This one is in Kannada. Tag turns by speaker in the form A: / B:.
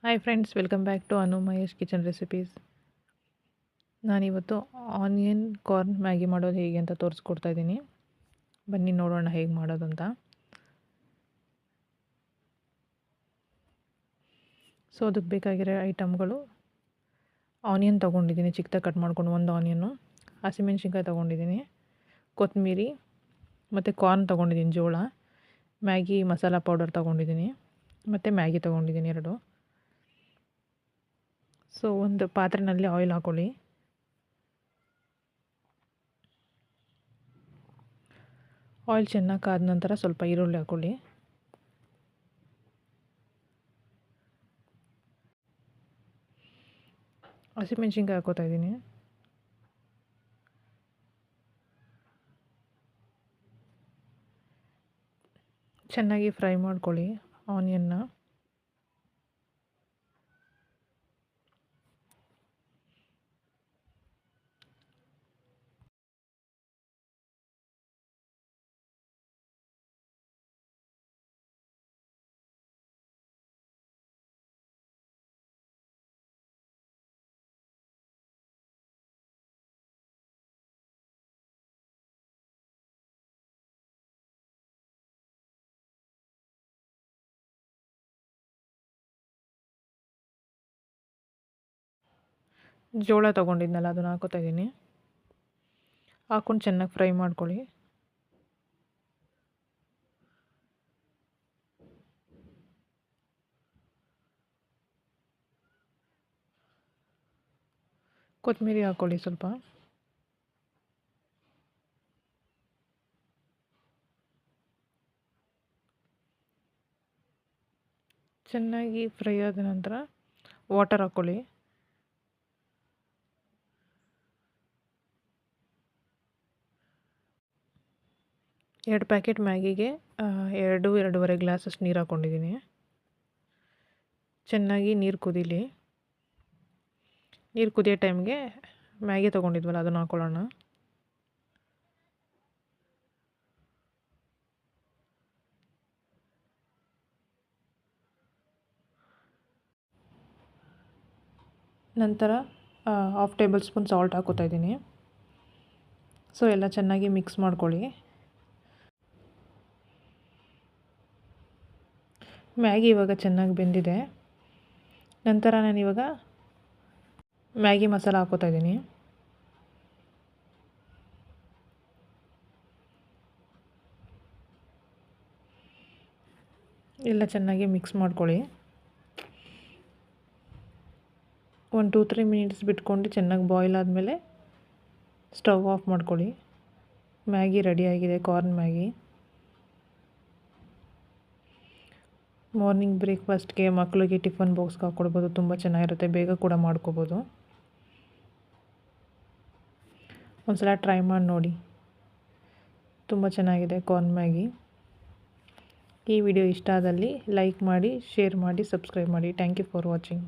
A: Hi friends, welcome back to Anu Mahesh kitchen recipes. ನಾನಿವತ್ತು ಆನಿಯನ್ ಕಾರ್ನ್ ಮ್ಯಾಗಿ ಮಾಡೋದು ಹೇಗೆ ಅಂತ ತೋರಿಸ್ಕೊಡ್ತಾ ಇದ್ದೀನಿ. ಬನ್ನಿ ನೋಡೋಣ ಹೇಗೆ ಮಾಡೋದು ಅಂತ. ಸೊ ಅದಕ್ಕೆ ಬೇಕಾಗಿರೋ ಐಟಮ್ಗಳು: ಆನಿಯನ್ ತೊಗೊಂಡಿದ್ದೀನಿ, ಚಿಕ್ಕದಾಗಿ ಕಟ್ ಮಾಡ್ಕೊಂಡು ಒಂದು ಆನಿಯನ್ನು. ಹಸಿಮೆಣ್ಸಿನ್ಕಾಯಿ ತೊಗೊಂಡಿದ್ದೀನಿ, ಕೊತ್ತಂಬರಿ ಮತ್ತು ಕಾರ್ನ್ ತೊಗೊಂಡಿದ್ದೀನಿ, ಜೋಳ. ಮ್ಯಾಗಿ ಮಸಾಲ ಪೌಡರ್ ತೊಗೊಂಡಿದ್ದೀನಿ ಮತ್ತು ಮ್ಯಾಗಿ ತೊಗೊಂಡಿದ್ದೀನಿ 2. ಸೊ ಒಂದು ಪಾತ್ರೆಯಲ್ಲಿ ಆಯಿಲ್ ಹಾಕ್ಕೊಳ್ಳಿ. ಆಯಿಲ್ ಚೆನ್ನಾಗಿ ಕಾದ ನಂತರ ಸ್ವಲ್ಪ ಈರುಳ್ಳಿ ಹಾಕ್ಕೊಳ್ಳಿ. ಹಸಿಮೆಣ್ಸಿನ್ಕಾಯಿ ಹಾಕ್ಕೋತಾ ಇದ್ದೀನಿ. ಚೆನ್ನಾಗಿ ಫ್ರೈ ಮಾಡ್ಕೊಳ್ಳಿ ಆನಿಯನ್ನ. ಜೋಳ ತೊಗೊಂಡಿದ್ನಲ್ಲ ಅದನ್ನು ಹಾಕೋತಾ ಇದ್ದೀನಿ. ಹಾಕ್ಕೊಂಡು ಚೆನ್ನಾಗಿ ಫ್ರೈ ಮಾಡ್ಕೊಳ್ಳಿ. ಕೊತ್ತಂಬರಿ ಹಾಕ್ಕೊಳ್ಳಿ ಸ್ವಲ್ಪ. ಚೆನ್ನಾಗಿ ಫ್ರೈ ಆದ ನಂತರ ವಾಟರ್ ಹಾಕ್ಕೊಳ್ಳಿ. ಎರಡು ಪ್ಯಾಕೆಟ್ ಮ್ಯಾಗಿಗೆ 2-2.5 ಗ್ಲಾಸಷ್ಟು ನೀರು ಹಾಕ್ಕೊಂಡಿದ್ದೀನಿ. ಚೆನ್ನಾಗಿ ನೀರು ಕುದೀಲಿ. ನೀರು ಕುದಿಯೋ ಟೈಮ್ಗೆ ಮ್ಯಾಗಿ ತೊಗೊಂಡಿದ್ವಲ್ಲ ಅದನ್ನು ಹಾಕ್ಕೊಳ್ಳೋಣ. ನಂತರ 1/2 ಟೇಬಲ್ ಸ್ಪೂನ್ ಸಾಲ್ಟ್ ಹಾಕ್ಕೋತಾ ಇದ್ದೀನಿ. ಸೊ ಎಲ್ಲ ಚೆನ್ನಾಗಿ ಮಿಕ್ಸ್ ಮಾಡ್ಕೊಳ್ಳಿ. ಮ್ಯಾಗಿ ಇವಾಗ ಚೆನ್ನಾಗಿ ಬೆಂದಿದೆ. ನಂತರ ನಾನಿವಾಗ ಮ್ಯಾಗಿ ಮಸಾಲ ಹಾಕ್ಕೋತಾ ಇದ್ದೀನಿ. ಎಲ್ಲ ಚೆನ್ನಾಗಿ ಮಿಕ್ಸ್ ಮಾಡ್ಕೊಳ್ಳಿ. 1-2-3 ಮಿನಿಟ್ಸ್ ಬಿಟ್ಕೊಂಡು ಚೆನ್ನಾಗಿ ಬಾಯ್ಲ್ ಆದಮೇಲೆ ಸ್ಟವ್ ಆಫ್ ಮಾಡ್ಕೊಳ್ಳಿ. ಮ್ಯಾಗಿ ರೆಡಿಯಾಗಿದೆ, ಕಾರ್ನ್ ಮ್ಯಾಗಿ. ಮಾರ್ನಿಂಗ್ ಬ್ರೇಕ್ಫಾಸ್ಟ್ಗೆ, ಮಕ್ಕಳಿಗೆ ಟಿಫನ್ ಬಾಕ್ಸ್ಗೆ ಹಾಕ್ಕೊಡ್ಬೋದು. ತುಂಬ ಚೆನ್ನಾಗಿರುತ್ತೆ, ಬೇಗ ಕೂಡ ಮಾಡ್ಕೋಬೋದು. ಒಂದ್ಸಲ ಟ್ರೈ ಮಾಡಿ ನೋಡಿ, ತುಂಬ ಚೆನ್ನಾಗಿದೆ ಕಾರ್ನ್ ಮ್ಯಾಗಿ. ಈ ವಿಡಿಯೋ ಇಷ್ಟ ಆದಲ್ಲಿ ಲೈಕ್ ಮಾಡಿ, ಶೇರ್ ಮಾಡಿ, ಸಬ್ಸ್ಕ್ರೈಬ್ ಮಾಡಿ. Thank you for watching.